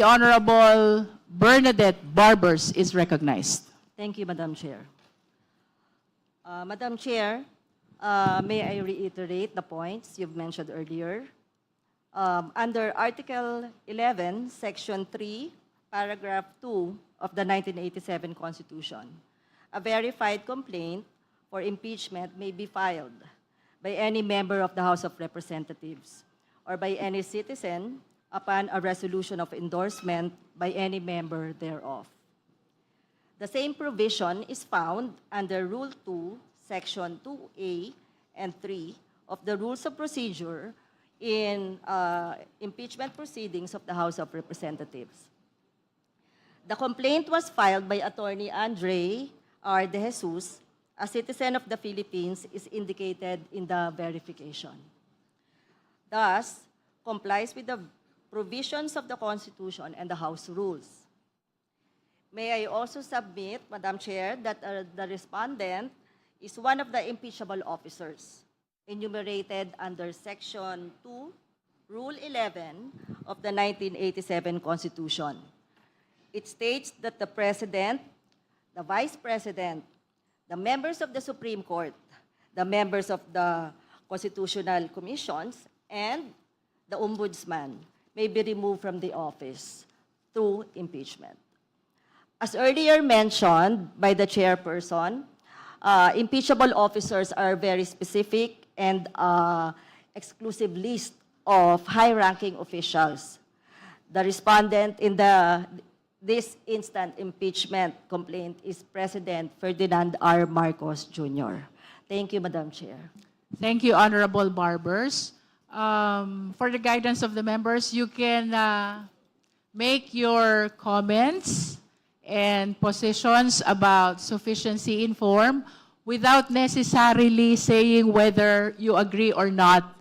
The Honorable Bernadette Barbers is recognized. Thank you, Madam Chair. Madam Chair, may I reiterate the points you've mentioned earlier? Under Article 11, Section 3, Paragraph 2 of the 1987 Constitution, a verified complaint for impeachment may be filed by any member of the House of Representatives or by any citizen upon a resolution of endorsement by any member thereof. The same provision is found under Rule 2, Section 2A and 3 of the Rules of Procedure in impeachment proceedings of the House of Representatives. The complaint was filed by Attorney Andre R. De Jesus, a citizen of the Philippines, is indicated in the verification. Thus, complies with the provisions of the Constitution and the House rules. May I also submit, Madam Chair, that the respondent is one of the impeachable officers enumerated under Section 2, Rule 11 of the 1987 Constitution. It states that the President, the Vice President, the members of the Supreme Court, the members of the Constitutional Commissions, and the Ombudsman may be removed from the office through impeachment. As earlier mentioned by the chairperson, impeachable officers are very specific and exclusive list of high-ranking officials. The respondent in this instant impeachment complaint is President Ferdinand R. Marcos Jr. Thank you, Madam Chair. Thank you, Honorable Barbers. For the guidance of the members, you can make your comments and positions about sufficiency in form without necessarily saying whether you agree or not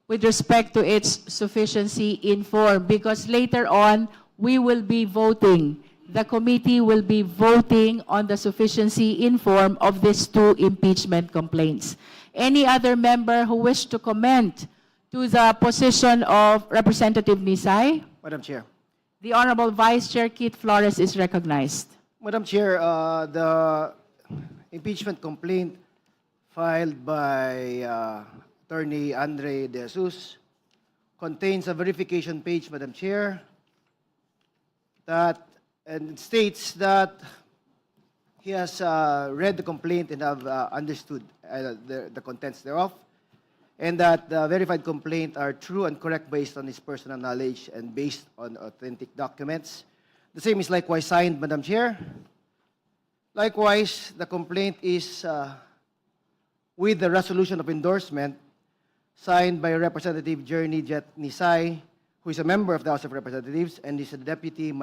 with respect to its sufficiency in form, because later on, we will be voting. The committee will be voting on the sufficiency in form of these two impeachment complaints. Any other member who wish to comment to the position of Representative Nisay? Madam Chair. The Honorable Vice Chair Keith Flores is recognized. Madam Chair, the impeachment complaint filed by Attorney Andre De Jesus contains a verification page, Madam Chair, and it states that he has read the complaint and have understood the contents thereof, and that the verified complaint are true and correct based on his personal knowledge and based on authentic documents. The same is likewise signed, Madam Chair. Likewise, the complaint is with the resolution of endorsement signed by Representative Journey Jet Nisay, who is a member of the House of Representatives and is a deputy